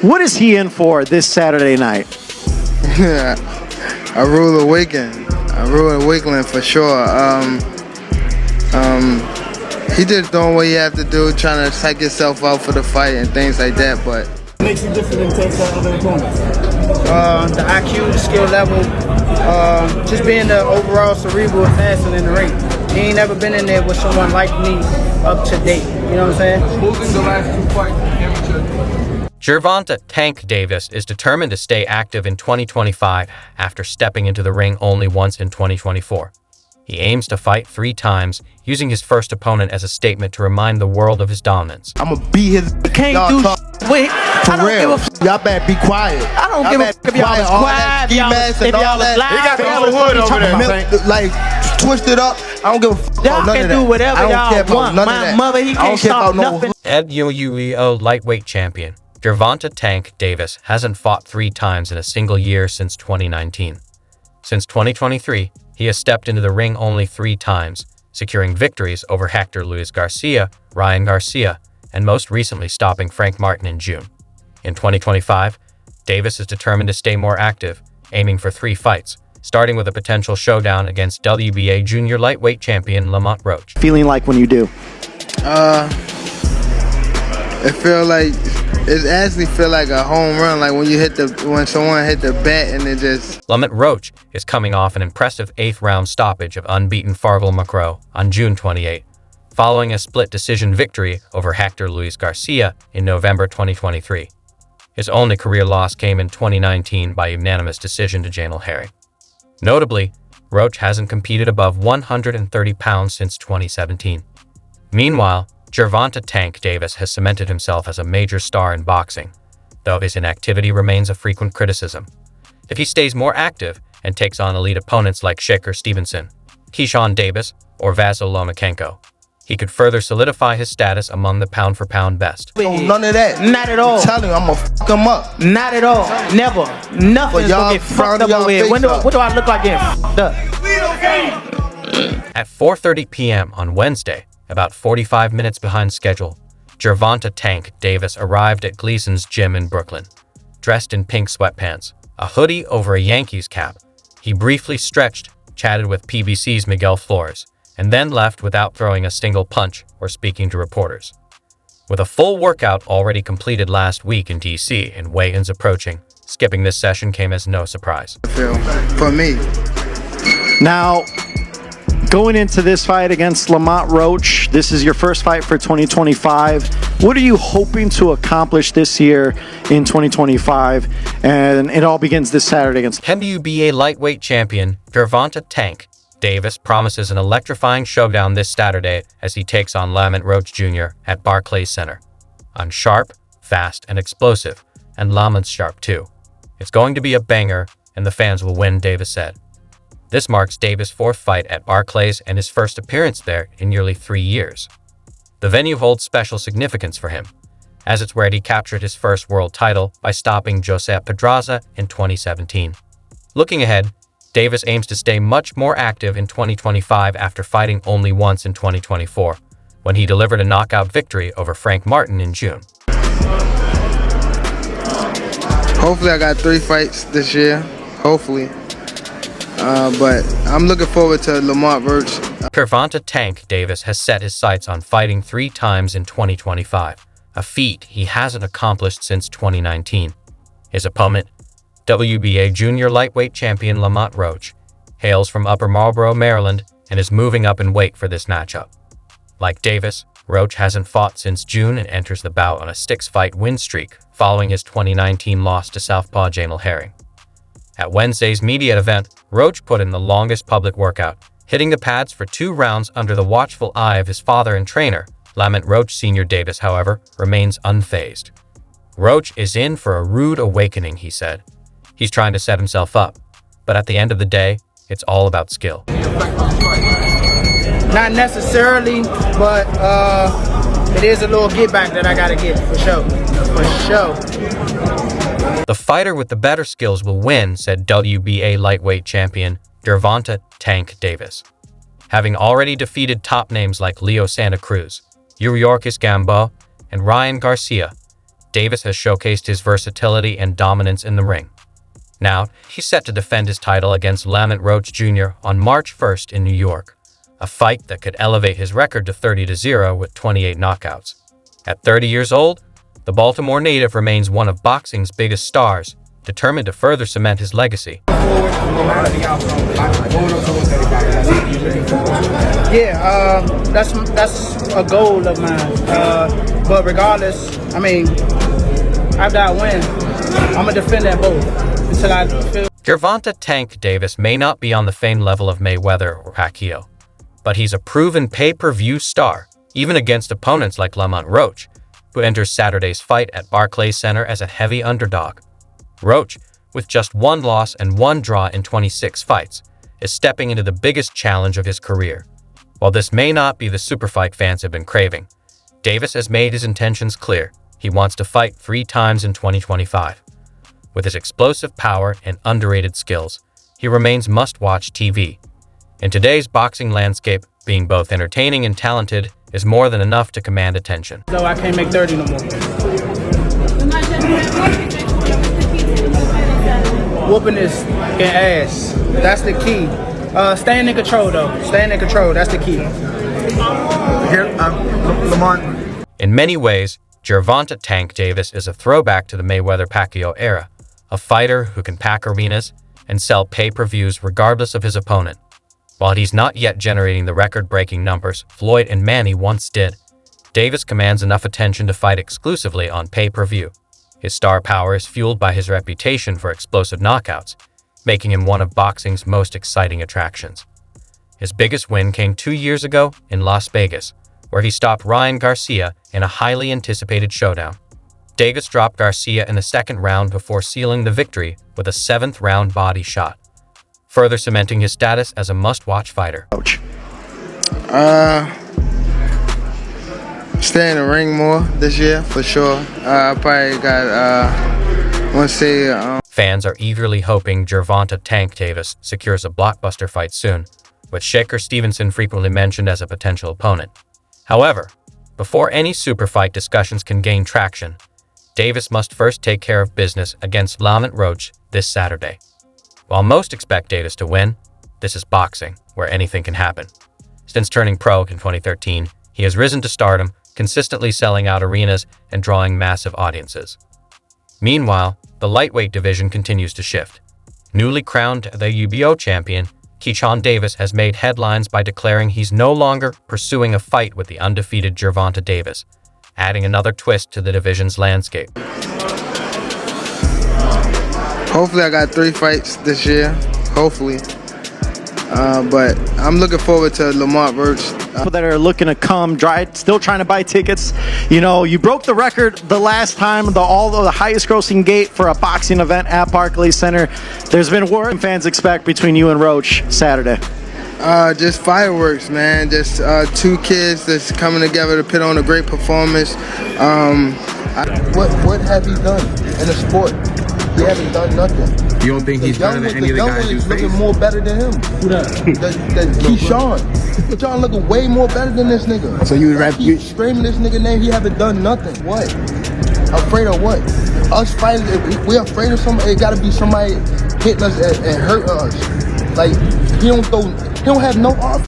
What is he in for this Saturday night? A rude awakening. A rude awakening for sure. He just doing what he have to do, trying to psych himself out for the fight and things like that. But what makes you different than takes out other opponents? The IQ, the skill level, just being the overall cerebral assassin in the ring. He ain't never been in there with someone like me up to date. You know what I'm saying? Moving the last 2 fights amateur. Gervonta "Tank" Davis is determined to stay active in 2025 after stepping into the ring only once in 2024. He aims to fight 3 times, using his first opponent as a statement to remind the world of his dominance. I'm gonna beat his. Can't do wait. For real. Y'all better be quiet. I don't give a f if y'all was quiet, if y'all was live. He got the whole hood over there. Like, twist it up. I don't give a f about Y'all none can of that. do whatever I don't care y'all about want. none of My that. mother, he I can't don't care stop about no nothing. WUEO lightweight champion Gervonta "Tank" Davis hasn't fought 3 times in a single year since 2019. Since 2023, he has stepped into the ring only 3 times, securing victories over Hector Luis Garcia, Ryan Garcia, and most recently stopping Frank Martin in June. In 2025, Davis is determined to stay more active, aiming for 3 fights, starting with a potential showdown against WBA junior lightweight champion Lamont Roach. Feeling like when you do? it actually feel like a home run, like when someone hit the bat and it just. Lamont Roach is coming off an impressive 8th-round stoppage of unbeaten Farvel McCrow on June 28, following a split decision victory over Hector Luis Garcia in November 2023. His only career loss came in 2019 by unanimous decision to Janelle Herring. Notably, Roach hasn't competed above 130 pounds since 2017. Meanwhile, Gervonta "Tank" Davis has cemented himself as a major star in boxing, though his inactivity remains a frequent criticism. If he stays more active and takes on elite opponents like Shakur Stevenson, Keyshawn Davis, or Vasyl Lomachenko, he could further solidify his status among the pound-for-pound best. None of that. Not at all. I'm telling you, I'm gonna f him up. Not at all. Never. Nothing's gonna get fucked up over here. What do I look like getting fucked up? At 4:30 p.m. on Wednesday, about 45 minutes behind schedule, Gervonta "Tank" Davis arrived at Gleason's gym in Brooklyn. Dressed in pink sweatpants, a hoodie over a Yankees cap, he briefly stretched, chatted with PBC's Miguel Flores, and then left without throwing a single punch or speaking to reporters. With a full workout already completed last week in DC and weigh-ins approaching, skipping this session came as no surprise. For me. Now, going into this fight against Lamont Roach, this is your first fight for 2025. What are you hoping to accomplish this year in 2025? And it all begins this Saturday against WBA lightweight champion Gervonta "Tank" Davis promises an electrifying showdown this Saturday as he takes on Lamont Roach Jr. at Barclays Center. I'm sharp, fast, and explosive, and Lamont's sharp too. It's going to be a banger, and the fans will win, Davis said. This marks Davis' 4th fight at Barclays and his first appearance there in nearly 3 years. The venue holds special significance for him, as it's where he captured his first world title by stopping Josep Pedraza in 2017. Looking ahead, Davis aims to stay much more active in 2025 after fighting only once in 2024, when he delivered a knockout victory over Frank Martin in June. Hopefully I got 3 fights this year. Hopefully. But I'm looking forward to Lamont Roach. Gervonta "Tank" Davis has set his sights on fighting 3 times in 2025, a feat he hasn't accomplished since 2019. His opponent, WBA junior lightweight champion Lamont Roach, hails from Upper Marlboro, Maryland, and is moving up in weight for this matchup. Like Davis, Roach hasn't fought since June and enters the bout on a 6-fight win streak following his 2019 loss to Southpaw Janelle Herring. At Wednesday's media event, Roach put in the longest public workout, hitting the pads for 2 rounds under the watchful eye of his father and trainer. Lamont Roach Sr. Davis, however, remains unfazed. Roach is in for a rude awakening, he said. He's trying to set himself up, but at the end of the day, it's all about skill. Not necessarily, but it is a little get back that I gotta get, for sure. For sure. The fighter with the better skills will win, said WBA lightweight champion Gervonta "Tank" Davis. Having already defeated top names like Leo Santa Cruz, Yuriorkis Gamboa, and Ryan Garcia, Davis has showcased his versatility and dominance in the ring. Now, he's set to defend his title against Lamont Roach Jr. on March 1st in New York, a fight that could elevate his record to 30-0 with 28 knockouts. At 30 years old, the Baltimore native remains one of boxing's biggest stars, determined to further cement his legacy. Yeah, that's a goal of mine. But regardless, I mean, after I win, I'm gonna defend that both until I feel. Gervonta "Tank" Davis may not be on the fame level of Mayweather or Pacquiao, but he's a proven pay-per-view star, even against opponents like Lamont Roach, who enters Saturday's fight at Barclays Center as a heavy underdog. Roach, with just one loss and one draw in 26 fights, is stepping into the biggest challenge of his career. While this may not be the super fight fans have been craving, Davis has made his intentions clear. He wants to fight 3 times in 2025. With his explosive power and underrated skills, he remains must-watch TV. In today's boxing landscape, being both entertaining and talented is more than enough to command attention. No, I can't make 30 no more. Whooping this ass. That's the key. Staying in control, though. Staying in control. That's the key. Here, Lamont. In many ways, Gervonta "Tank" Davis is a throwback to the Mayweather-Pacquiao era, a fighter who can pack arenas and sell pay-per-views regardless of his opponent. While he's not yet generating the record-breaking numbers Floyd and Manny once did, Davis commands enough attention to fight exclusively on pay-per-view. His star power is fueled by his reputation for explosive knockouts, making him one of boxing's most exciting attractions. His biggest win came 2 years ago in Las Vegas, where he stopped Ryan Garcia in a highly anticipated showdown. Davis dropped Garcia in the second round before sealing the victory with a 7th-round body shot, further cementing his status as a must-watch fighter. Stay in the ring more this year, for sure. I probably got, want to say... Fans are eagerly hoping Gervonta "Tank" Davis secures a blockbuster fight soon, with Shakur Stevenson frequently mentioned as a potential opponent. However, before any super fight discussions can gain traction, Davis must first take care of business against Lamont Roach this Saturday. While most expect Davis to win, this is boxing, where anything can happen. Since turning pro in 2013, he has risen to stardom, consistently selling out arenas and drawing massive audiences. Meanwhile, the lightweight division continues to shift. Newly crowned the UBO champion, Keyshawn Davis has made headlines by declaring he's no longer pursuing a fight with the undefeated Gervonta Davis, adding another twist to the division's landscape. Hopefully I got 3 fights this year, hopefully. But I'm looking forward to Lamont Roach. People that are looking to come, still trying to buy tickets. You know, you broke the record the last time, the highest grossing gate for a boxing event at Barclays Center. There's been word fans expect between you and Roach Saturday. Just fireworks, man. Just 2 kids that's coming together to put on a great performance. What have he done in the sport? He hasn't done nothing. You don't think he's better than any of the guys you he's looking face? more better than him. Who that? Keyshawn. Keyshawn looking way more better than this nigga. So you would rather Keep screaming this nigga name, he haven't done nothing. What? Afraid of what? Us fighting, if we're afraid of somebody, it gotta be somebody hitting us and hurting us. Like, he don't have no offense.